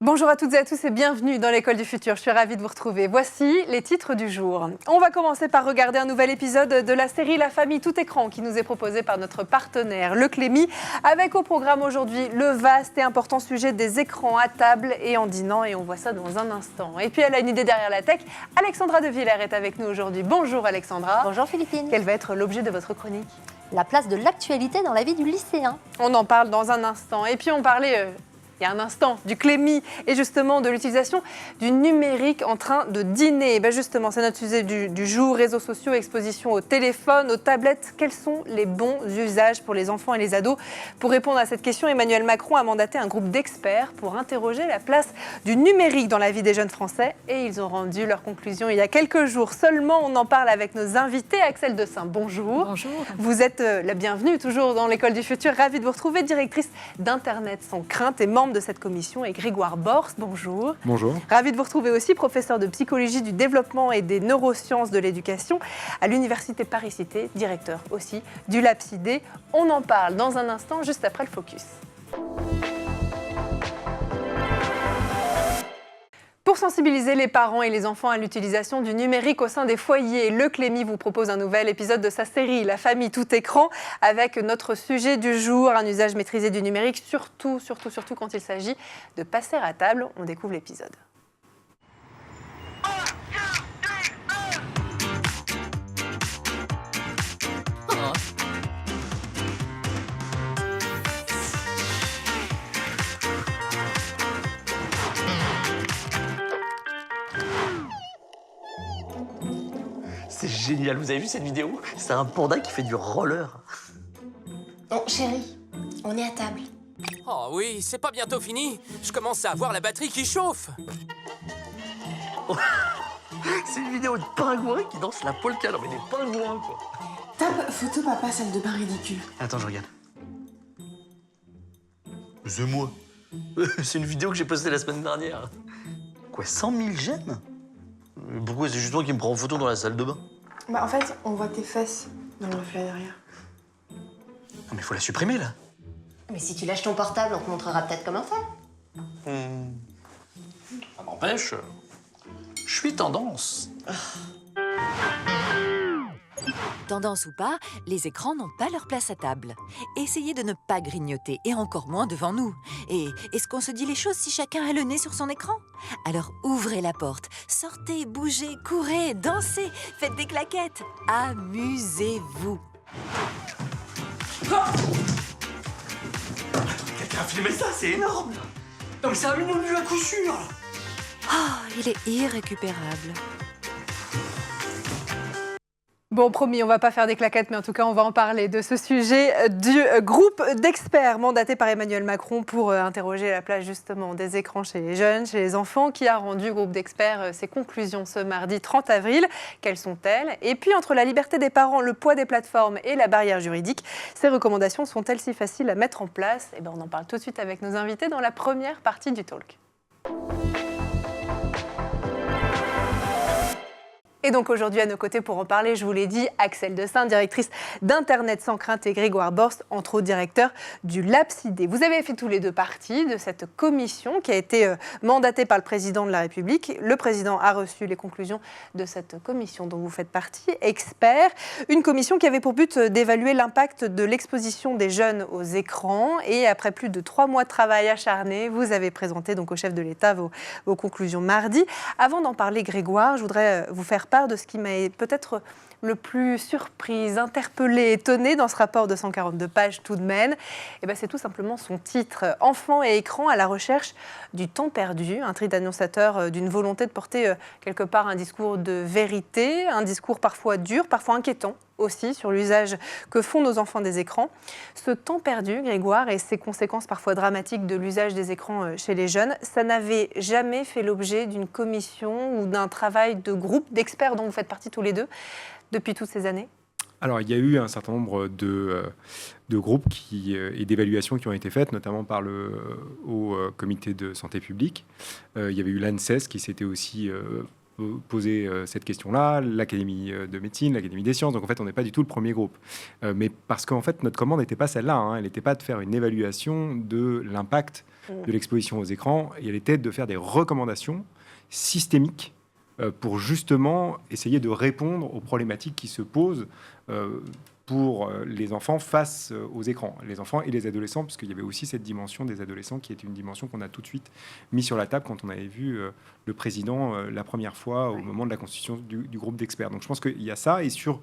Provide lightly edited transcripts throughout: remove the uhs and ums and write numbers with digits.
Bonjour à toutes et à tous et bienvenue dans l'École du Futur. Je suis ravie de vous retrouver. Voici les titres du jour. On va commencer par regarder un nouvel épisode de la série La famille tout écran qui nous est proposé par notre partenaire Le Clémy, avec au programme aujourd'hui le vaste et important sujet des écrans à table et en dînant, et on voit ça dans un instant. Et puis elle a une idée derrière la tech. Alexandra De Villers est avec nous aujourd'hui. Bonjour Alexandra. Bonjour Philippine. Quel va être l'objet de votre chronique ? La place de l'actualité dans la vie du lycéen. On en parle dans un instant. Et puis on parlait... il y a un instant, du Clémy et justement de l'utilisation du numérique en train de dîner. Et bien justement, c'est notre sujet du jour, réseaux sociaux, exposition au téléphone, aux tablettes. Quels sont les bons usages pour les enfants et les ados ? Pour répondre à cette question, Emmanuel Macron a mandaté un groupe d'experts pour interroger la place du numérique dans la vie des jeunes Français. Et ils ont rendu leurs conclusions il y a quelques jours seulement. On en parle avec nos invités. Axel Desain, bonjour. Bonjour. Vous êtes la bienvenue, toujours dans l'École du Futur. Ravie de vous retrouver, directrice d'Internet sans crainte et membre de cette commission, et Grégoire Borst, bonjour. Bonjour. Ravi de vous retrouver aussi, professeur de psychologie du développement et des neurosciences de l'éducation à l'Université Paris-Cité, directeur aussi du LabCID. On en parle dans un instant, juste après le focus. Pour sensibiliser les parents et les enfants à l'utilisation du numérique au sein des foyers, Le Clémy vous propose un nouvel épisode de sa série La famille tout écran, avec notre sujet du jour, un usage maîtrisé du numérique, surtout quand il s'agit de passer à table. On découvre l'épisode. C'est génial, vous avez vu cette vidéo? C'est un panda qui fait du roller. Oh, chérie, on est à table. Oh oui, c'est pas bientôt fini. Je commence à avoir la batterie qui chauffe. C'est une vidéo de pingouins qui dansent la polka. Non mais des pingouins, quoi. Tape photo papa, salle de bain ridicule. Attends, je regarde. C'est moi. C'est une vidéo que j'ai postée la semaine dernière. Quoi, 100 000 j'aime? Pourquoi c'est juste moi qui me prends en photo dans la salle de bain? Bah en fait, on voit tes fesses dans le reflet derrière. Non mais faut la supprimer, là. Mais si tu lâches ton portable, on te montrera peut-être comment faire. Ça m'empêche. Je suis tendance. Tendance ou pas, les écrans n'ont pas leur place à table. Essayez de ne pas grignoter, et encore moins devant nous. Et est-ce qu'on se dit les choses si chacun a le nez sur son écran? Alors ouvrez la porte, sortez, bougez, courez, dansez, faites des claquettes. Amusez-vous. Quelqu'un a filmé ça, c'est énorme. Non mais c'est un million de vues à coup sûr. Oh, il est irrécupérable. Bon, promis, on va pas faire des claquettes, mais en tout cas, on va en parler de ce sujet du groupe d'experts mandaté par Emmanuel Macron pour interroger la place justement des écrans chez les jeunes, chez les enfants, qui a rendu, groupe d'experts, ses conclusions ce mardi 30 avril. Quelles sont-elles? Et puis, entre la liberté des parents, le poids des plateformes et la barrière juridique, ces recommandations sont-elles si faciles à mettre en place? Eh bien, on en parle tout de suite avec nos invités dans la première partie du talk. Et donc aujourd'hui à nos côtés pour en parler, je vous l'ai dit, Axel Desain, directrice d'Internet sans crainte, et Grégoire Borst, entre autres directeur du LabCID. Vous avez fait tous les deux partie de cette commission qui a été mandatée par le président de la République. Le président a reçu les conclusions de cette commission dont vous faites partie, expert. Une commission qui avait pour but d'évaluer l'impact de l'exposition des jeunes aux écrans. Et après plus de 3 mois de travail acharné, vous avez présenté donc au chef de l'État vos conclusions mardi. Avant d'en parler, Grégoire, je voudrais vous faire part de ce qui m'a peut-être le plus surprise, interpellée, étonnée dans ce rapport de 142 pages tout de même. Et ben c'est tout simplement son titre, Enfants et écrans à la recherche du temps perdu, un tri d'annonciateurs d'une volonté de porter quelque part un discours de vérité, un discours parfois dur, parfois inquiétant aussi sur l'usage que font nos enfants des écrans. Ce temps perdu, Grégoire, et ses conséquences parfois dramatiques de l'usage des écrans chez les jeunes, ça n'avait jamais fait l'objet d'une commission ou d'un travail de groupe d'experts dont vous faites partie tous les deux depuis toutes ces années? Alors, il y a eu un certain nombre de groupes et d'évaluations qui ont été faites, notamment par le Haut Comité de santé publique. Il y avait eu l'ANSES qui s'était aussi posé cette question-là, l'Académie de médecine, l'Académie des sciences. Donc en fait, on n'est pas du tout le premier groupe. Mais parce qu'en fait, notre commande n'était pas celle-là. Hein. Elle n'était pas de faire une évaluation de l'impact de l'exposition aux écrans. Et elle était de faire des recommandations systémiques pour justement essayer de répondre aux problématiques qui se posent pour les enfants face aux écrans, les enfants et les adolescents, parce qu'il y avait aussi cette dimension des adolescents qui était une dimension qu'on a tout de suite mis sur la table quand on avait vu le président la première fois au moment de la constitution du groupe d'experts. Donc je pense qu'il y a ça, et sur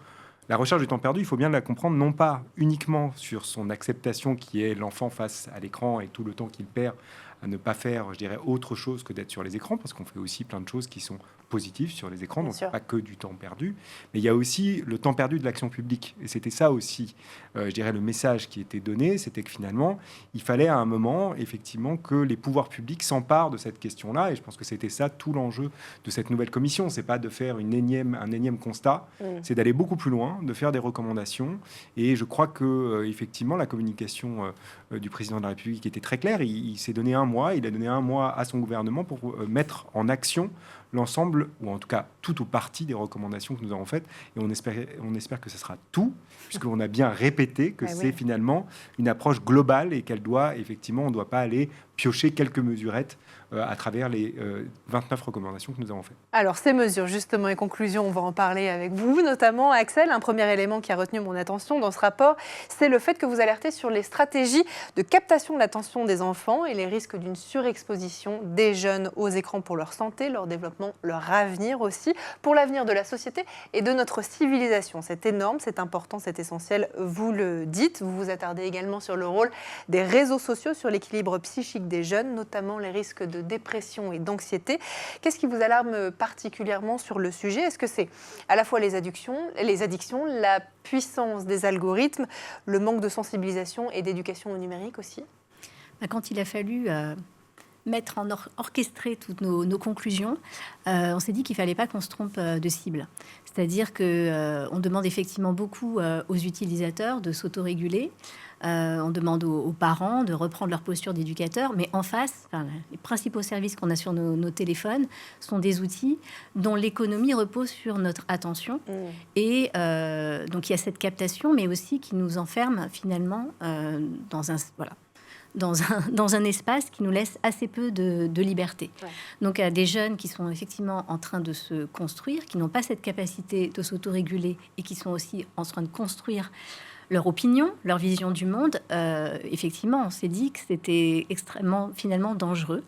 la recherche du temps perdu, il faut bien la comprendre, non pas uniquement sur son acceptation qui est l'enfant face à l'écran et tout le temps qu'il perd à ne pas faire, je dirais, autre chose que d'être sur les écrans, parce qu'on fait aussi plein de choses qui sont positives sur les écrans, Bien donc sûr. pas que du temps perdu, mais il y a aussi le temps perdu de l'action publique. Et c'était ça aussi, je dirais, le message qui était donné, c'était que finalement, il fallait à un moment, effectivement, que les pouvoirs publics s'emparent de cette question-là, et je pense que c'était ça tout l'enjeu de cette nouvelle commission. C'est pas de faire un énième constat, c'est d'aller beaucoup plus loin, de faire des recommandations, et je crois que, effectivement, la communication du président de la République était très claire. Il s'est donné un mois, il a donné un mois à son gouvernement pour mettre en action l'ensemble, ou en tout cas tout ou partie des recommandations que nous avons faites. Et on espère que ce sera tout, puisqu'on a bien répété que c'est finalement une approche globale et qu'elle doit, effectivement, on ne doit pas aller piocher quelques mesurettes à travers les 29 recommandations que nous avons faites. Alors, ces mesures, justement, et conclusions, on va en parler avec vous, notamment, Axel. Un premier élément qui a retenu mon attention dans ce rapport, c'est le fait que vous alertez sur les stratégies de captation de l'attention des enfants et les risques d'une surexposition des jeunes aux écrans pour leur santé, leur développement, leur avenir aussi, pour l'avenir de la société et de notre civilisation. C'est énorme, c'est important, c'est essentiel, vous le dites. Vous vous attardez également sur le rôle des réseaux sociaux, sur l'équilibre psychique des jeunes, notamment les risques de dépression et d'anxiété. Qu'est-ce qui vous alarme particulièrement sur le sujet? Est-ce que c'est à la fois les addictions, la puissance des algorithmes, le manque de sensibilisation et d'éducation au numérique aussi? Quand il a fallu orchestrer toutes nos conclusions, on s'est dit qu'il ne fallait pas qu'on se trompe de cible. C'est-à-dire qu'on demande effectivement beaucoup aux utilisateurs de s'autoréguler. On demande aux parents de reprendre leur posture d'éducateur, mais en face, les principaux services qu'on a sur nos téléphones sont des outils dont l'économie repose sur notre attention. Et donc il y a cette captation, mais aussi qui nous enferme finalement dans un espace qui nous laisse assez peu de liberté. Ouais. Donc, à des jeunes qui sont effectivement en train de se construire, qui n'ont pas cette capacité de s'autoréguler et qui sont aussi en train de construire leur opinion, leur vision du monde, effectivement, on s'est dit que c'était extrêmement, finalement, dangereux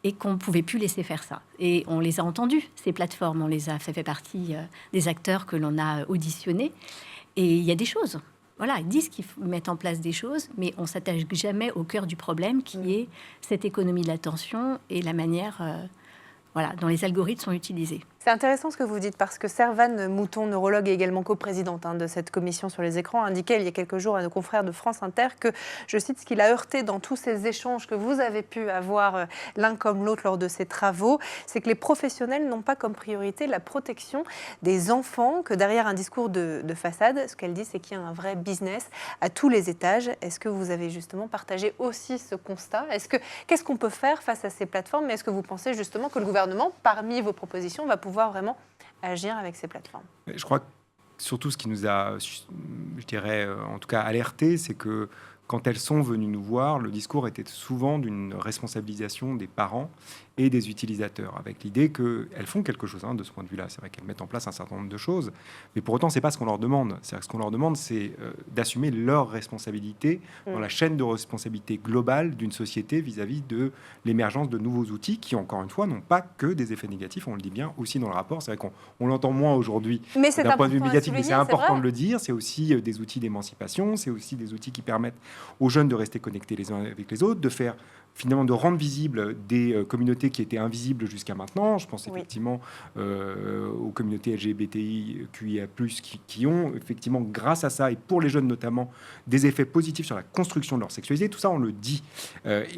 et qu'on ne pouvait plus laisser faire ça. Et on les a entendus, ces plateformes, on les a fait partie des acteurs que l'on a auditionnés. Et il y a des choses. Voilà, ils disent qu'ils mettent en place des choses, mais on ne s'attache jamais au cœur du problème, qui est cette économie de l'attention et la manière dont les algorithmes sont utilisés. C'est intéressant ce que vous dites, parce que Servane Mouton, neurologue et également coprésidente de cette commission sur les écrans, indiquait il y a quelques jours à nos confrères de France Inter que, je cite, ce qu'il a heurté dans tous ces échanges que vous avez pu avoir l'un comme l'autre lors de ces travaux, c'est que les professionnels n'ont pas comme priorité la protection des enfants, que derrière un discours de façade, ce qu'elle dit, c'est qu'il y a un vrai business à tous les étages. Est-ce que vous avez justement partagé aussi ce constat? Qu'est-ce qu'on peut faire face à ces plateformes? Mais est-ce que vous pensez justement que le gouvernement, parmi vos propositions, va pouvoir vraiment agir avec ces plateformes? Je crois que surtout ce qui nous a, je dirais, en tout cas alerté, c'est que quand elles sont venues nous voir, le discours était souvent d'une responsabilisation des parents et des utilisateurs, avec l'idée qu'elles font quelque chose de ce point de vue-là. C'est vrai qu'elles mettent en place un certain nombre de choses, mais pour autant, c'est pas ce qu'on leur demande. C'est-à-dire, ce qu'on leur demande, c'est d'assumer leur responsabilité dans la chaîne de responsabilité globale d'une société vis-à-vis de l'émergence de nouveaux outils qui, encore une fois, n'ont pas que des effets négatifs. On le dit bien aussi dans le rapport. C'est vrai qu'on l'entend moins aujourd'hui d'un point de vue médiatique, mais c'est important de le dire. C'est aussi des outils d'émancipation, c'est aussi des outils qui permettent aux jeunes de rester connectés les uns avec les autres, de faire finalement de rendre visibles des communautés qui étaient invisibles jusqu'à maintenant. Je pense effectivement aux communautés LGBTIQIA+, qui ont effectivement, grâce à ça, et pour les jeunes notamment, des effets positifs sur la construction de leur sexualité. Tout ça, on le dit.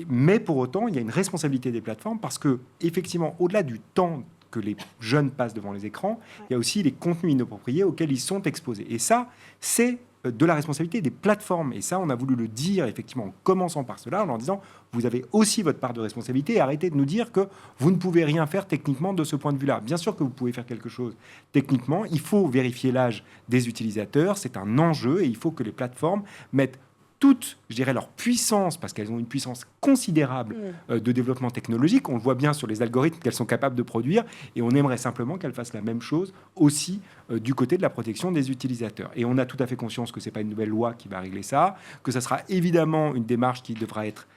Mais pour autant, il y a une responsabilité des plateformes parce que, effectivement, au-delà du temps que les jeunes passent devant les écrans, il y a aussi les contenus inappropriés auxquels ils sont exposés. Et ça, c'est de la responsabilité des plateformes. Et ça, on a voulu le dire effectivement en commençant par cela, en leur disant, vous avez aussi votre part de responsabilité et arrêtez de nous dire que vous ne pouvez rien faire techniquement de ce point de vue-là. Bien sûr que vous pouvez faire quelque chose techniquement, il faut vérifier l'âge des utilisateurs, c'est un enjeu et il faut que les plateformes mettent toute, je dirais, leur puissance, parce qu'elles ont une puissance considérable de développement technologique. On le voit bien sur les algorithmes qu'elles sont capables de produire, et on aimerait simplement qu'elles fassent la même chose aussi du côté de la protection des utilisateurs. Et on a tout à fait conscience que ce n'est pas une nouvelle loi qui va régler ça, que ça sera évidemment une démarche qui devra être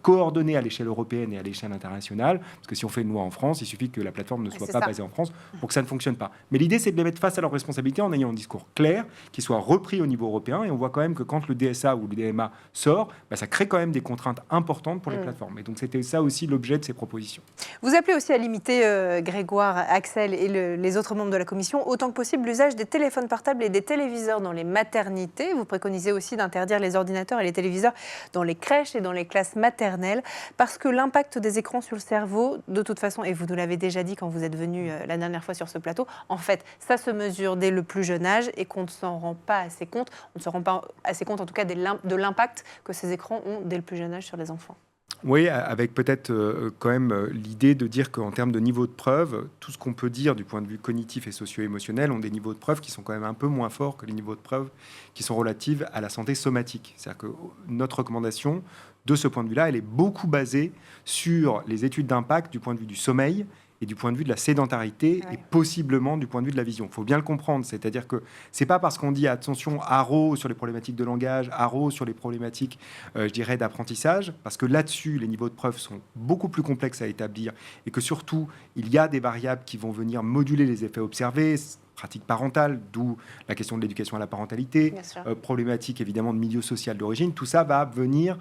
coordonnée à l'échelle européenne et à l'échelle internationale, parce que si on fait une loi en France, il suffit que la plateforme ne soit pas basée en France pour que ça ne fonctionne pas. Mais l'idée, c'est de les mettre face à leurs responsabilités en ayant un discours clair, qui soit repris au niveau européen, et on voit quand même que quand le DSA ou le DMA sort, ça crée quand même des contraintes importantes pour les plateformes. Et donc c'était ça aussi l'objet de ces propositions. Vous appelez aussi à limiter, Grégoire, Axel et les autres membres de la commission, autant que possible l'usage des téléphones portables et des téléviseurs dans les maternités. Vous préconisez aussi d'interdire les ordinateurs et les téléviseurs dans les crèches et dans les classes maternelles, parce que l'impact des écrans sur le cerveau, de toute façon, et vous nous l'avez déjà dit quand vous êtes venu la dernière fois sur ce plateau, en fait, ça se mesure dès le plus jeune âge et qu'on ne s'en rend pas assez compte. On ne se rend pas assez compte, en tout cas, de l'impact que ces écrans ont dès le plus jeune âge sur les enfants. Oui, avec peut-être quand même l'idée de dire qu'en termes de niveau de preuve, tout ce qu'on peut dire du point de vue cognitif et socio-émotionnel ont des niveaux de preuve qui sont quand même un peu moins forts que les niveaux de preuve qui sont relatifs à la santé somatique. C'est-à-dire que notre recommandation, de ce point de vue-là, elle est beaucoup basée sur les études d'impact du point de vue du sommeil et du point de vue de la sédentarité et possiblement du point de vue de la vision. Il faut bien le comprendre, c'est-à-dire que c'est pas parce qu'on dit attention, haro sur les problématiques de langage, haro sur les problématiques, je dirais, d'apprentissage, parce que là-dessus, les niveaux de preuve sont beaucoup plus complexes à établir et que surtout, il y a des variables qui vont venir moduler les effets observés, pratique parentale, d'où la question de l'éducation à la parentalité, problématique évidemment de milieu social d'origine, tout ça va venir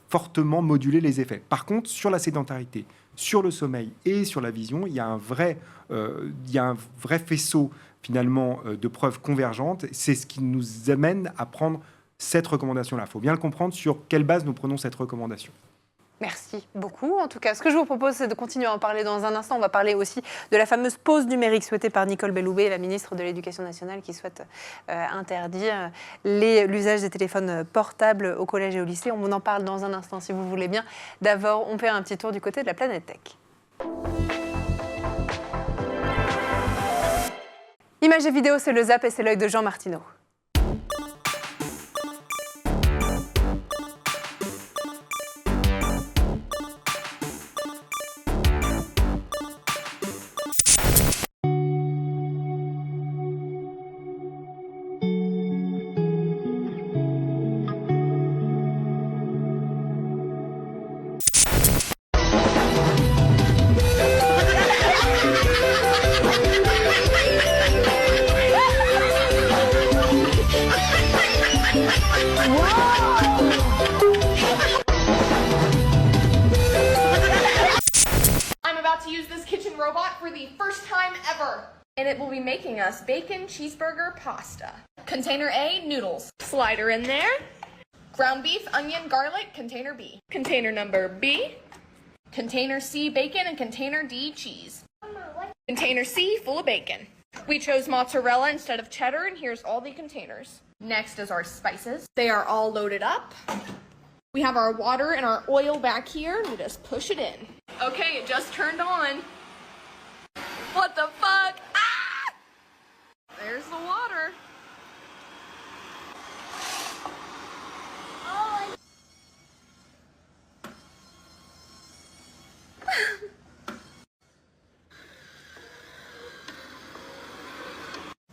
fortement moduler les effets. Par contre, sur la sédentarité, sur le sommeil et sur la vision, il y a un vrai faisceau finalement de preuves convergentes. C'est ce qui nous amène à prendre cette recommandation-là. Il faut bien le comprendre sur quelle base nous prenons cette recommandation. Merci beaucoup. En tout cas, ce que je vous propose, c'est de continuer à en parler dans un instant. On va parler aussi de la fameuse pause numérique souhaitée par Nicole Belloubet, la ministre de l'Éducation nationale, qui souhaite interdire l'usage des téléphones portables au collège et au lycée. On en parle dans un instant, si vous voulez bien. D'abord, on fait un petit tour du côté de la planète tech. Images et vidéos, c'est le Zap et c'est l'œil de Jean Martineau. And it will be making us bacon cheeseburger pasta. Container A, noodles. Slider in there. Ground beef, onion, garlic. Container B. Container number B. Container C, bacon, and container D, cheese. Container C, full of bacon. We chose mozzarella instead of cheddar, and here's all the containers. Next is our spices. They are all loaded up. We have our water and our oil back here. We just push it in. Okay, it just turned on. What the fuck? Ah! There's the water. Oh.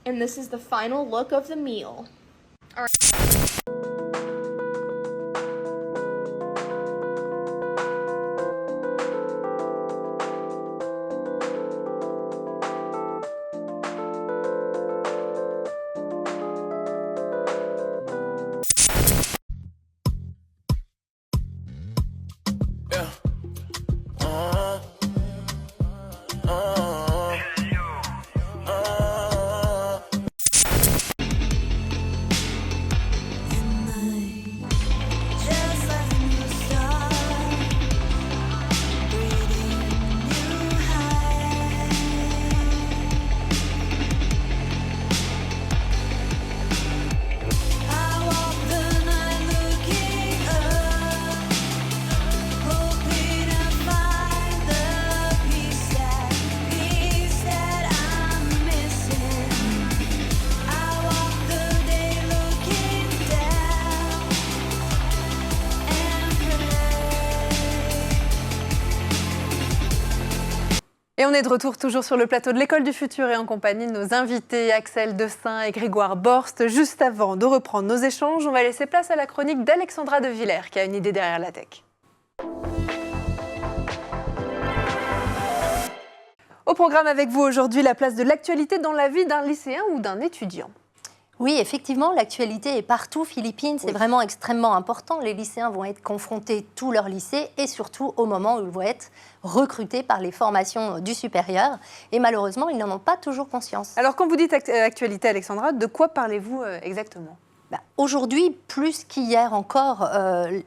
And this is the final look of the meal. All right. Et on est de retour toujours sur le plateau de l'École du Futur et en compagnie de nos invités Axel Desaint et Grégoire Borst. Juste avant de reprendre nos échanges, on va laisser place à la chronique d'Alexandra de Villers qui a une idée derrière la tech. Au programme avec vous aujourd'hui, la place de l'actualité dans la vie d'un lycéen ou d'un étudiant. Oui, effectivement, l'actualité est partout, Philippine. C'est vraiment extrêmement important. Les lycéens vont être confrontés tout leur lycée et surtout au moment où ils vont être recrutés par les formations du supérieur. Et malheureusement, ils n'en ont pas toujours conscience. Alors, quand vous dites actualité, Alexandra, de quoi parlez-vous exactement ? Aujourd'hui, plus qu'hier encore,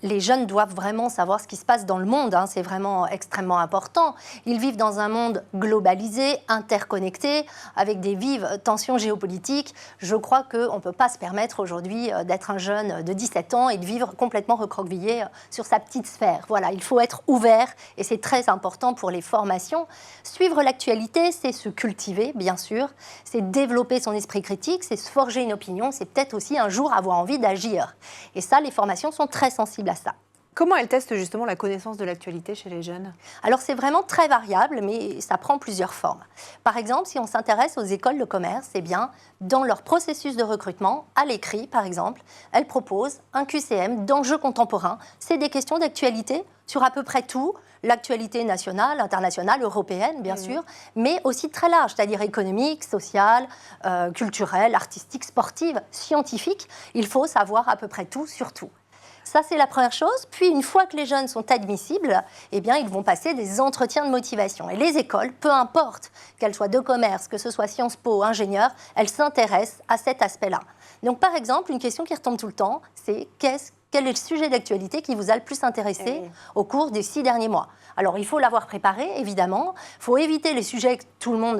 les jeunes doivent vraiment savoir ce qui se passe dans le monde. Hein. C'est vraiment extrêmement important. Ils vivent dans un monde globalisé, interconnecté, avec des vives tensions géopolitiques. Je crois qu'on ne peut pas se permettre aujourd'hui d'être un jeune de 17 ans et de vivre complètement recroquevillé sur sa petite sphère. Voilà, il faut être ouvert et c'est très important pour les formations. Suivre l'actualité, c'est se cultiver, bien sûr. C'est développer son esprit critique, c'est se forger une opinion. C'est peut-être aussi un jour avoir envie d'agir. Et ça, les formations sont très sensibles à ça. Comment elles testent justement la connaissance de l'actualité chez les jeunes ? Alors c'est vraiment très variable, mais ça prend plusieurs formes. Par exemple, si on s'intéresse aux écoles de commerce, eh bien, dans leur processus de recrutement, à l'écrit par exemple, elles proposent un QCM d'enjeux contemporains. C'est des questions d'actualité sur à peu près tout, l'actualité nationale, internationale, européenne bien sûr, mais aussi très large, c'est-à-dire économique, sociale, culturelle, artistique, sportive, scientifique. Il faut savoir à peu près tout sur tout. Ça, c'est la première chose. Puis, une fois que les jeunes sont admissibles, eh bien, ils vont passer des entretiens de motivation. Et les écoles, peu importe qu'elles soient de commerce, que ce soit Sciences Po, ingénieurs, elles s'intéressent à cet aspect-là. Donc, par exemple, une question qui retombe tout le temps, c'est quel est le sujet d'actualité qui vous a le plus intéressé au cours des 6 derniers mois ? Alors, il faut l'avoir préparé, évidemment. Il faut éviter les sujets que tout le monde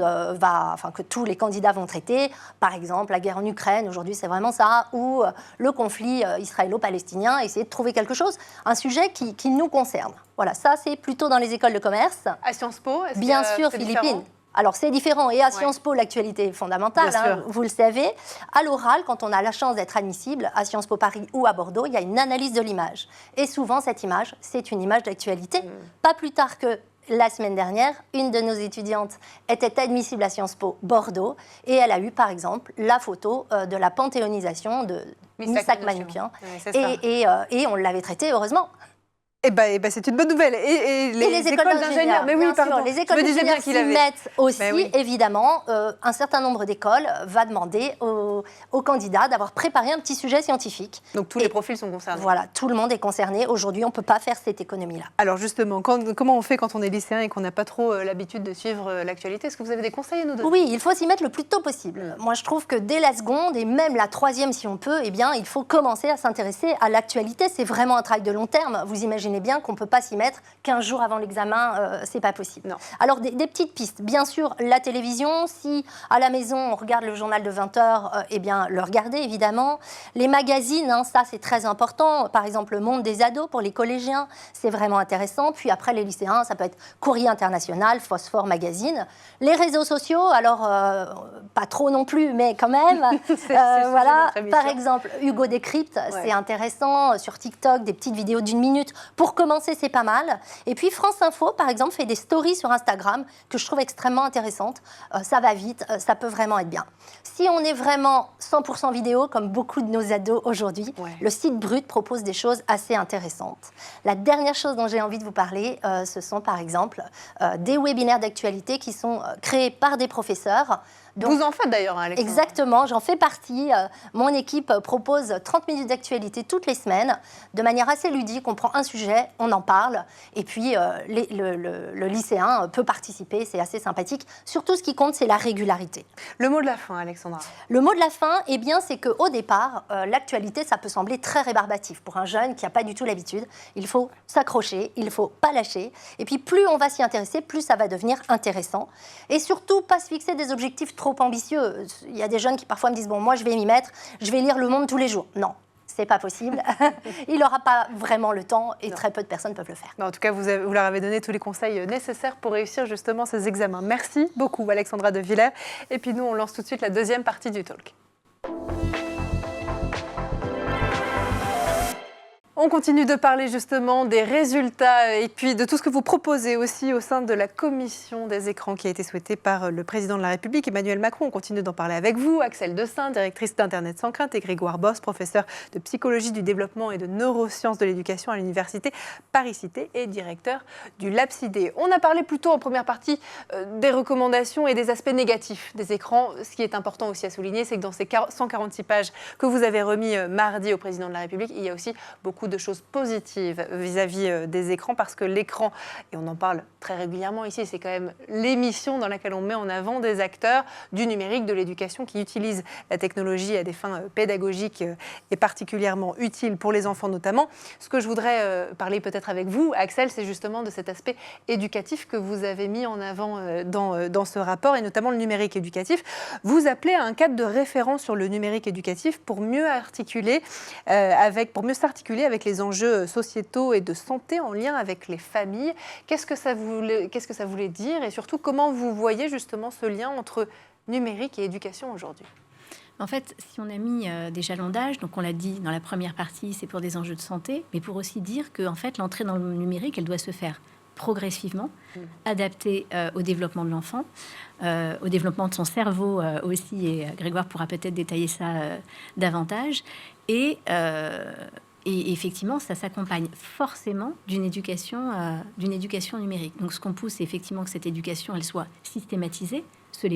que tous les candidats vont traiter. Par exemple, la guerre en Ukraine, aujourd'hui, c'est vraiment ça. Ou le conflit israélo-palestinien, essayer de trouver quelque chose, un sujet qui nous concerne. Voilà, ça, c'est plutôt dans les écoles de commerce. À Sciences Po, bien sûr, Philippine. Alors, c'est différent. Et à Sciences Po, l'actualité est fondamentale, hein, vous le savez. À l'oral, quand on a la chance d'être admissible, à Sciences Po Paris ou à Bordeaux, il y a une analyse de l'image. Et souvent, cette image, c'est une image d'actualité. Pas plus tard que la semaine dernière, une de nos étudiantes était admissible à Sciences Po Bordeaux et elle a eu, par exemple, la photo de la panthéonisation de Missak Manoukian. Et on l'avait traitée, heureusement. Eh ben, c'est une bonne nouvelle. Et les écoles d'ingénieurs. Mais oui, pardon. Les écoles d'ingénieurs s'y mettent aussi, évidemment. Un certain nombre d'écoles va demander aux candidats d'avoir préparé un petit sujet scientifique. Donc tous les profils sont concernés. Voilà, tout le monde est concerné. Aujourd'hui, on ne peut pas faire cette économie-là. Alors justement, comment on fait quand on est lycéen et qu'on n'a pas trop l'habitude de suivre l'actualité ? Est-ce que vous avez des conseils à nous donner ? Oui, il faut s'y mettre le plus tôt possible. Moi, je trouve que dès la seconde et même la troisième, si on peut, eh bien, il faut commencer à s'intéresser à l'actualité. C'est vraiment un travail de long terme. Vous imaginez bien qu'on ne peut pas s'y mettre 15 jours avant l'examen, c'est pas possible. Non. Alors, des petites pistes. Bien sûr, la télévision. Si à la maison, on regarde le journal de 20h, eh bien, le regarder, évidemment. Les magazines, hein, ça, c'est très important. Par exemple, Le Monde des ados pour les collégiens, c'est vraiment intéressant. Puis après, les lycéens, ça peut être Courrier International, Phosphore Magazine. Les réseaux sociaux, alors, pas trop non plus, mais quand même. Voilà. Par exemple, Hugo Décrypte, c'est intéressant. Sur TikTok, des petites vidéos d'1 minute. Pour commencer, c'est pas mal. Et puis France Info, par exemple, fait des stories sur Instagram que je trouve extrêmement intéressantes. Ça va vite, ça peut vraiment être bien. Si on est vraiment 100% vidéo, comme beaucoup de nos ados aujourd'hui, le site Brut propose des choses assez intéressantes. La dernière chose dont j'ai envie de vous parler, ce sont par exemple des webinaires d'actualité qui sont créés par des professeurs. Donc, vous en faites d'ailleurs, hein, Alexandra. Exactement, j'en fais partie. Mon équipe propose 30 minutes d'actualité toutes les semaines, de manière assez ludique. On prend un sujet, on en parle, et puis le lycéen peut participer, c'est assez sympathique. Surtout, ce qui compte, c'est la régularité. Le mot de la fin, Alexandra. Le mot de la fin, eh bien, c'est qu'au départ, l'actualité, ça peut sembler très rébarbatif. Pour un jeune qui n'a pas du tout l'habitude, il faut s'accrocher, il ne faut pas lâcher. Et puis, plus on va s'y intéresser, plus ça va devenir intéressant. Et surtout, pas se fixer des objectifs trop ambitieux. Il y a des jeunes qui parfois me disent « Bon, moi, je vais m'y mettre, je vais lire Le Monde tous les jours ». Non, c'est pas possible. Il n'aura pas vraiment le temps et très peu de personnes peuvent le faire. En tout cas, vous leur avez donné tous les conseils nécessaires pour réussir justement ces examens. Merci beaucoup, Alexandra de Villers. Et puis nous, on lance tout de suite la deuxième partie du talk. On On continue de parler justement des résultats et puis de tout ce que vous proposez aussi au sein de la commission des écrans qui a été souhaitée par le président de la République, Emmanuel Macron. On continue d'en parler avec vous, Axelle Desaint, directrice d'Internet sans crainte, et Grégoire Borst, professeur de psychologie du développement et de neurosciences de l'éducation à l'université Paris-Cité et directeur du LabCID. On a parlé plutôt en première partie des recommandations et des aspects négatifs des écrans. Ce qui est important aussi à souligner, c'est que dans ces 146 pages que vous avez remis mardi au président de la République, il y a aussi beaucoup de choses positives vis-à-vis des écrans, parce que l'écran, et on en parle très régulièrement ici, c'est quand même l'émission dans laquelle on met en avant des acteurs du numérique, de l'éducation, qui utilisent la technologie à des fins pédagogiques et particulièrement utiles pour les enfants notamment. Ce que je voudrais parler peut-être avec vous, Axelle, c'est justement de cet aspect éducatif que vous avez mis en avant dans ce rapport, et notamment le numérique éducatif. Vous appelez à un cadre de référence sur le numérique éducatif pour mieux s'articuler avec les enjeux sociétaux et de santé en lien avec les familles. Qu'est-ce que ça voulait dire, et surtout comment vous voyez justement ce lien entre numérique et éducation aujourd'hui? En fait, si on a mis des jalons d'âge, donc on l'a dit dans la première partie, c'est pour des enjeux de santé, mais pour aussi dire que en fait, l'entrée dans le numérique, elle doit se faire progressivement, adaptée au développement de l'enfant, au développement de son cerveau aussi, et Grégoire pourra peut-être détailler ça davantage. Et effectivement, ça s'accompagne forcément d'une éducation numérique. Donc, ce qu'on pousse, c'est effectivement que cette éducation, elle soit systématisée. Ça ne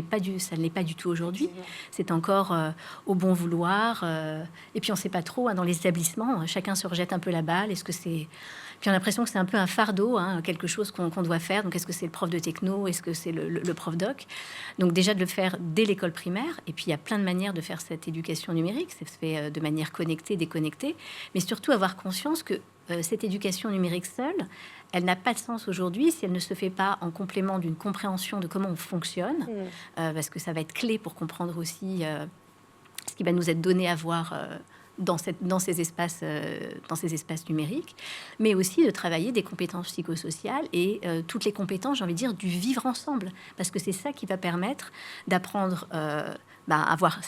l'est pas du tout aujourd'hui. C'est encore au bon vouloir. Et puis, on ne sait pas trop, dans les établissements. Chacun se rejette un peu la balle. Est-ce que c'est... Puis, on a l'impression que c'est un peu un fardeau, quelque chose qu'on doit faire. Donc, est-ce que c'est le prof de techno? Est-ce que c'est le prof doc? Donc, déjà, de le faire dès l'école primaire. Et puis, il y a plein de manières de faire cette éducation numérique. Ça se fait de manière connectée, déconnectée. Mais surtout, avoir conscience que cette éducation numérique seule, elle n'a pas de sens aujourd'hui si elle ne se fait pas en complément d'une compréhension de comment on fonctionne, parce que ça va être clé pour comprendre aussi ce qui va nous être donné à voir dans ces espaces numériques, mais aussi de travailler des compétences psychosociales et toutes les compétences, j'ai envie de dire, du vivre ensemble, parce que c'est ça qui va permettre d'apprendre à avoir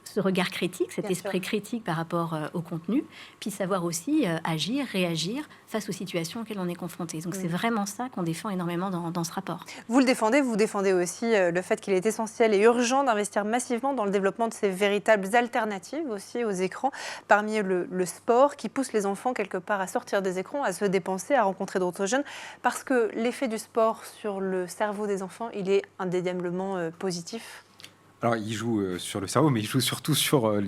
ce regard critique, cet esprit critique par rapport au contenu, puis savoir aussi agir, réagir face aux situations auxquelles on est confronté. Donc c'est vraiment ça qu'on défend énormément dans ce rapport. Vous défendez aussi le fait qu'il est essentiel et urgent d'investir massivement dans le développement de ces véritables alternatives aussi aux écrans, parmi le sport qui pousse les enfants quelque part à sortir des écrans, à se dépenser, à rencontrer d'autres jeunes, parce que l'effet du sport sur le cerveau des enfants, il est indéniablement positif. Alors, il joue sur le cerveau, mais il joue surtout sur la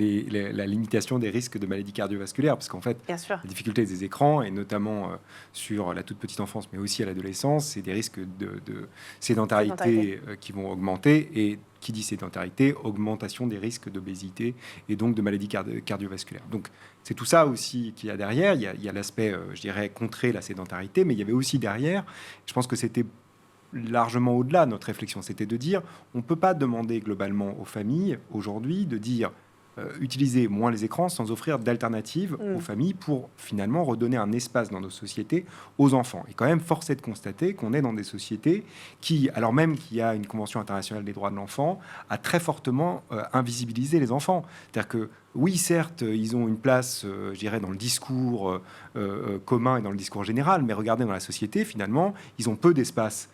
limitation des risques de maladies cardiovasculaires, parce qu'en fait, la difficulté des écrans, et notamment sur la toute petite enfance, mais aussi à l'adolescence, c'est des risques de sédentarité qui vont augmenter, et qui dit sédentarité, augmentation des risques d'obésité et donc de maladies cardiovasculaires. Donc, c'est tout ça aussi qu'il y a derrière. Il y a l'aspect, je dirais, contrer la sédentarité, mais il y avait aussi derrière, je pense que c'était largement au-delà de notre réflexion, c'était de dire, on ne peut pas demander globalement aux familles aujourd'hui de dire utiliser moins les écrans sans offrir d'alternatives aux familles pour finalement redonner un espace dans nos sociétés aux enfants. Et quand même, force est de constater qu'on est dans des sociétés qui, alors même qu'il y a une Convention internationale des droits de l'enfant, a très fortement invisibilisé les enfants. C'est-à-dire que oui, certes, ils ont une place, je dirais, dans le discours commun et dans le discours général, mais regardez dans la société, finalement, ils ont peu d'espace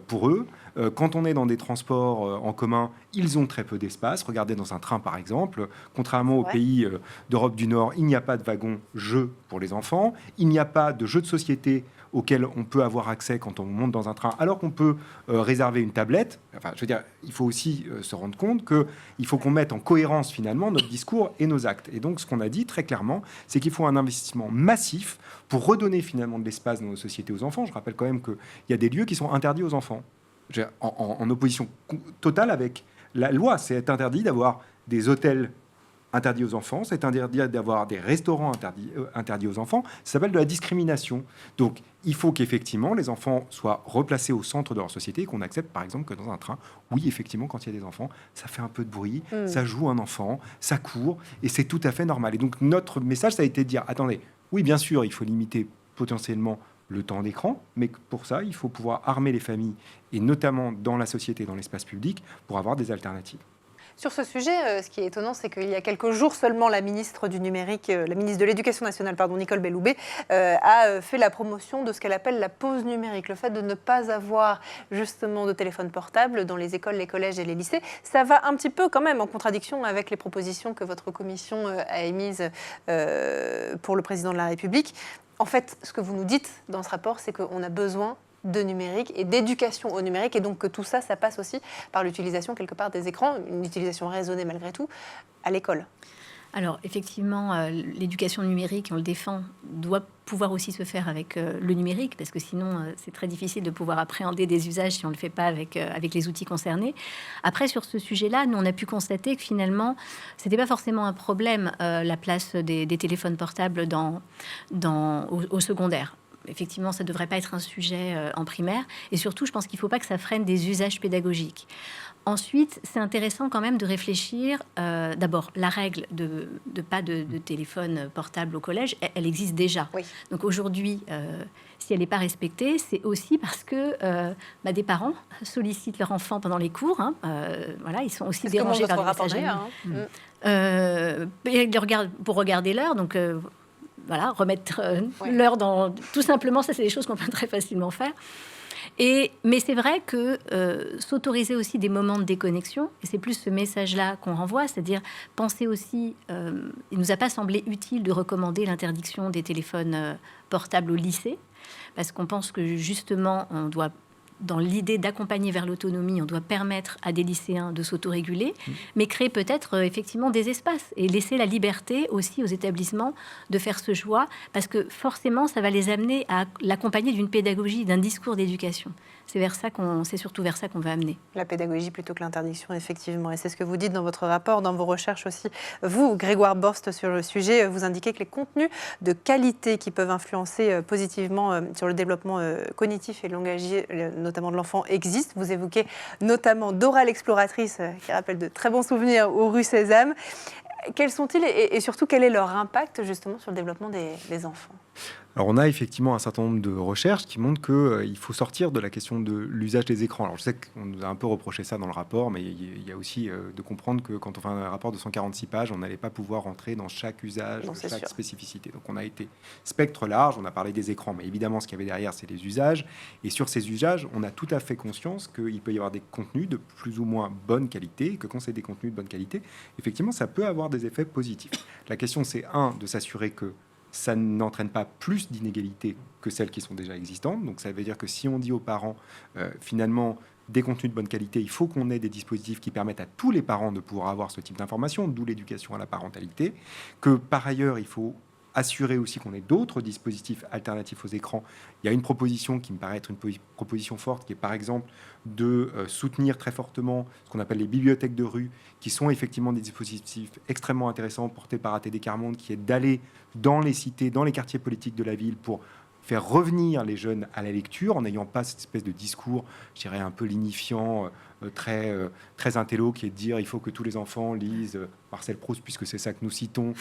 pour eux. Quand on est dans des transports en commun, ils ont très peu d'espace. Regardez dans un train, par exemple. Contrairement aux pays d'Europe du Nord, il n'y a pas de wagon-jeu pour les enfants. Il n'y a pas de jeux de société auxquels on peut avoir accès quand on monte dans un train, alors qu'on peut réserver une tablette. Enfin, je veux dire, il faut aussi se rendre compte qu'il faut qu'on mette en cohérence, finalement, notre discours et nos actes. Et donc, ce qu'on a dit très clairement, c'est qu'il faut un investissement massif pour redonner, finalement, de l'espace dans nos sociétés aux enfants. Je rappelle quand même qu'il y a des lieux qui sont interdits aux enfants, en opposition totale avec la loi. C'est interdit d'avoir des hôtels interdits aux enfants, c'est interdit d'avoir des restaurants interdits aux enfants. Ça s'appelle de la discrimination. Donc, il faut qu'effectivement, les enfants soient replacés au centre de leur société et qu'on accepte, par exemple, que dans un train, oui, effectivement, quand il y a des enfants, ça fait un peu de bruit, ça joue un enfant, ça court, et c'est tout à fait normal. Et donc, notre message, ça a été de dire, attendez, oui, bien sûr, il faut limiter potentiellement le temps d'écran, mais pour ça, il faut pouvoir armer les familles, et notamment dans la société, dans l'espace public, pour avoir des alternatives. Sur ce sujet, ce qui est étonnant, c'est qu'il y a quelques jours seulement, la ministre du numérique, la ministre de l'Éducation nationale, Nicole Belloubet, a fait la promotion de ce qu'elle appelle la pause numérique, le fait de ne pas avoir justement de téléphone portable dans les écoles, les collèges et les lycées. Ça va un petit peu quand même en contradiction avec les propositions que votre commission a émises pour le président de la République. En fait, ce que vous nous dites dans ce rapport, c'est qu'on a besoin de numérique et d'éducation au numérique, et donc que tout ça, ça passe aussi par l'utilisation quelque part des écrans, une utilisation raisonnée malgré tout, à l'école. Alors effectivement, l'éducation numérique, on le défend, doit pouvoir aussi se faire avec le numérique, parce que sinon c'est très difficile de pouvoir appréhender des usages si on ne le fait pas avec les outils concernés. Après, sur ce sujet-là, nous on a pu constater que finalement, c'était pas forcément un problème, la place des téléphones portables au secondaire. Effectivement, ça ne devrait pas être un sujet en primaire. Et surtout, je pense qu'il ne faut pas que ça freine des usages pédagogiques. Ensuite, c'est intéressant quand même de réfléchir. D'abord, la règle de pas de téléphone portable au collège, elle existe déjà. Oui. Donc aujourd'hui, si elle n'est pas respectée, c'est aussi parce que des parents sollicitent leur enfant pendant les cours. Voilà, ils sont aussi dérangés par les messageries. Ils regardent pour regarder l'heure, donc... Voilà, remettre l'heure dans... Tout simplement, ça, c'est des choses qu'on peut très facilement faire. Mais c'est vrai que s'autoriser aussi des moments de déconnexion, et c'est plus ce message-là qu'on renvoie, c'est-à-dire penser aussi... il nous a pas semblé utile de recommander l'interdiction des téléphones portables au lycée, parce qu'on pense que, justement, on doit... Dans l'idée d'accompagner vers l'autonomie, on doit permettre à des lycéens de s'autoréguler, mais créer peut-être effectivement des espaces et laisser la liberté aussi aux établissements de faire ce choix, parce que forcément, ça va les amener à l'accompagner d'une pédagogie, d'un discours d'éducation. C'est surtout vers ça qu'on va amener. La pédagogie plutôt que l'interdiction, effectivement. Et c'est ce que vous dites dans votre rapport, dans vos recherches aussi. Vous, Grégoire Borst, sur le sujet, vous indiquez que les contenus de qualité qui peuvent influencer positivement sur le développement cognitif et langagier, notamment de l'enfant, existent. Vous évoquez notamment Dora l'exploratrice, qui rappelle de très bons souvenirs aux rues Sésame. Quels sont-ils et surtout, quel est leur impact justement sur le développement des enfants ? Alors, on a effectivement un certain nombre de recherches qui montrent qu'il faut sortir de la question de l'usage des écrans. Alors, je sais qu'on nous a un peu reproché ça dans le rapport, mais il y a aussi de comprendre que quand on fait un rapport de 146 pages, on n'allait pas pouvoir rentrer dans chaque usage, chaque spécificité. Donc, on a été spectre large, on a parlé des écrans, mais évidemment, ce qu'il y avait derrière, c'est les usages. Et sur ces usages, on a tout à fait conscience qu'il peut y avoir des contenus de plus ou moins bonne qualité, et que quand c'est des contenus de bonne qualité, effectivement, ça peut avoir des effets positifs. La question, c'est de s'assurer que ça n'entraîne pas plus d'inégalités que celles qui sont déjà existantes. Donc ça veut dire que si on dit aux parents, finalement, des contenus de bonne qualité, il faut qu'on ait des dispositifs qui permettent à tous les parents de pouvoir avoir ce type d'information, d'où l'éducation à la parentalité, que par ailleurs, il faut assurer aussi qu'on ait d'autres dispositifs alternatifs aux écrans. Il y a une proposition qui me paraît être une proposition forte, qui est par exemple de soutenir très fortement ce qu'on appelle les bibliothèques de rue, qui sont effectivement des dispositifs extrêmement intéressants portés par ATD Quart Monde, qui est d'aller dans les cités, dans les quartiers politiques de la ville pour faire revenir les jeunes à la lecture en n'ayant pas cette espèce de discours, je dirais, un peu lignifiant, très intello, qui est de dire il faut que tous les enfants lisent Marcel Proust, puisque c'est ça que nous citons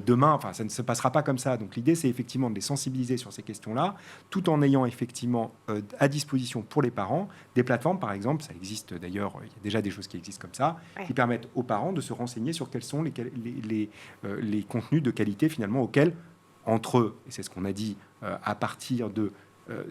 demain. Enfin, ça ne se passera pas comme ça. Donc l'idée, c'est effectivement de les sensibiliser sur ces questions-là, tout en ayant effectivement à disposition pour les parents des plateformes, par exemple. Ça existe d'ailleurs, il y a déjà des choses qui existent comme ça, qui permettent aux parents de se renseigner sur quels sont les contenus de qualité finalement auxquels, entre eux, et c'est ce qu'on a dit, à partir de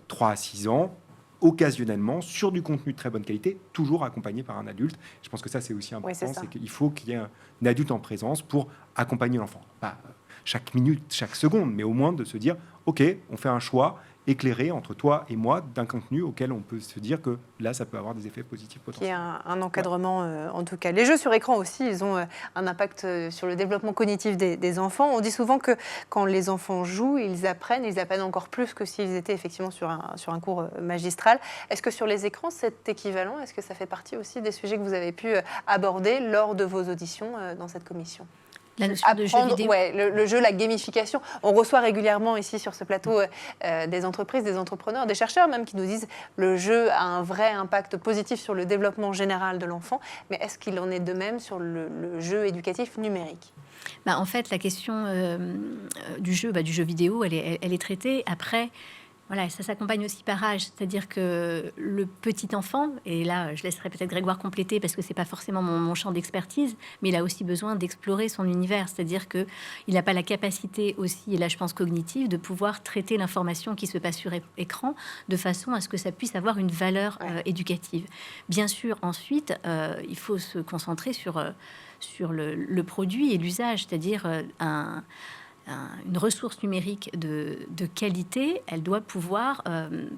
3 à 6 ans, occasionnellement, sur du contenu de très bonne qualité, toujours accompagné par un adulte. Je pense que ça, c'est aussi important, c'est qu'il faut qu'il y ait un adulte en présence pour accompagner l'enfant. Pas chaque minute, chaque seconde, mais au moins de se dire, OK, on fait un choix éclairé entre toi et moi d'un contenu auquel on peut se dire que là, ça peut avoir des effets positifs potentiels. Il y a un encadrement, en tout cas. Les jeux sur écran aussi, ils ont un impact sur le développement cognitif des enfants. On dit souvent que quand les enfants jouent, ils apprennent encore plus que s'ils étaient effectivement sur un cours magistral. Est-ce que sur les écrans, c'est équivalent ? Est-ce que ça fait partie aussi des sujets que vous avez pu aborder lors de vos auditions dans cette commission ? La notion de jeu vidéo. Le jeu, la gamification. On reçoit régulièrement ici sur ce plateau des entreprises, des entrepreneurs, des chercheurs même qui nous disent le jeu a un vrai impact positif sur le développement général de l'enfant. Mais est-ce qu'il en est de même sur le jeu éducatif numérique ? En fait, la question du jeu vidéo, elle est traitée. Après, Voilà, ça s'accompagne aussi par âge, c'est-à-dire que le petit enfant, et là je laisserai peut-être Grégoire compléter parce que c'est pas forcément mon champ d'expertise, mais il a aussi besoin d'explorer son univers, c'est-à-dire que il n'a pas la capacité aussi, et là je pense cognitive, de pouvoir traiter l'information qui se passe sur écran de façon à ce que ça puisse avoir une valeur éducative. Bien sûr, ensuite, il faut se concentrer sur le produit et l'usage, c'est-à-dire une ressource numérique de qualité, elle doit pouvoir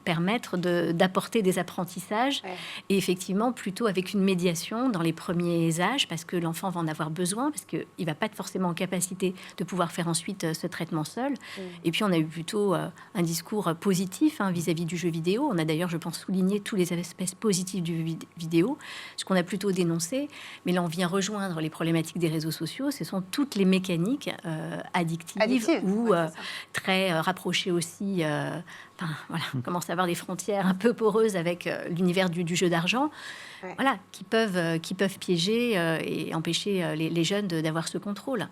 permettre d'apporter des apprentissages et effectivement plutôt avec une médiation dans les premiers âges parce que l'enfant va en avoir besoin, parce qu'il ne va pas être forcément en capacité de pouvoir faire ensuite ce traitement seul. Et puis on a eu plutôt un discours positif vis-à-vis du jeu vidéo. On a d'ailleurs, je pense, souligné tous les aspects positifs du vidéo, ce qu'on a plutôt dénoncé. Mais là, on vient rejoindre les problématiques des réseaux sociaux. Ce sont toutes les mécaniques addictives ou très rapprochées aussi. On commence à avoir des frontières un peu poreuses avec l'univers du jeu d'argent, qui peuvent piéger et empêcher les jeunes d'avoir ce contrôle.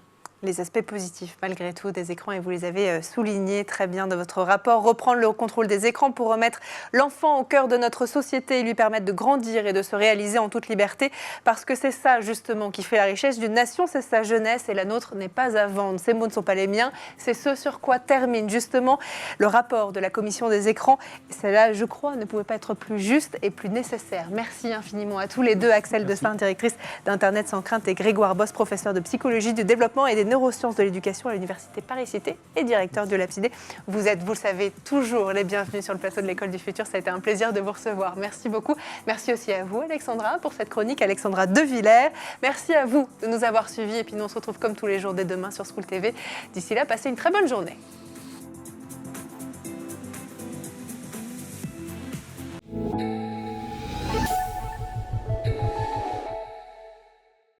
Les aspects positifs, malgré tout, des écrans, et vous les avez soulignés très bien dans votre rapport. Reprendre le contrôle des écrans pour remettre l'enfant au cœur de notre société et lui permettre de grandir et de se réaliser en toute liberté, parce que c'est ça, justement, qui fait la richesse d'une nation, c'est sa jeunesse, et la nôtre n'est pas à vendre. Ces mots ne sont pas les miens, c'est ce sur quoi termine, justement, le rapport de la commission des écrans. Celle-là, je crois, ne pouvait pas être plus juste et plus nécessaire. Merci infiniment à tous les deux, Axelle de Saint, directrice d'Internet sans crainte, et Grégoire Boss, professeur de psychologie du développement et des neurosciences de l'éducation à l'université Paris-Cité et directeur de l'Apsidé. Vous êtes, vous le savez, toujours les bienvenus sur le plateau de l'École du Futur. Ça a été un plaisir de vous recevoir. Merci beaucoup. Merci aussi à vous, Alexandra, pour cette chronique. Alexandra De Villers. Merci à vous de nous avoir suivis. Et puis nous, on se retrouve comme tous les jours dès demain sur School TV. D'ici là, passez une très bonne journée.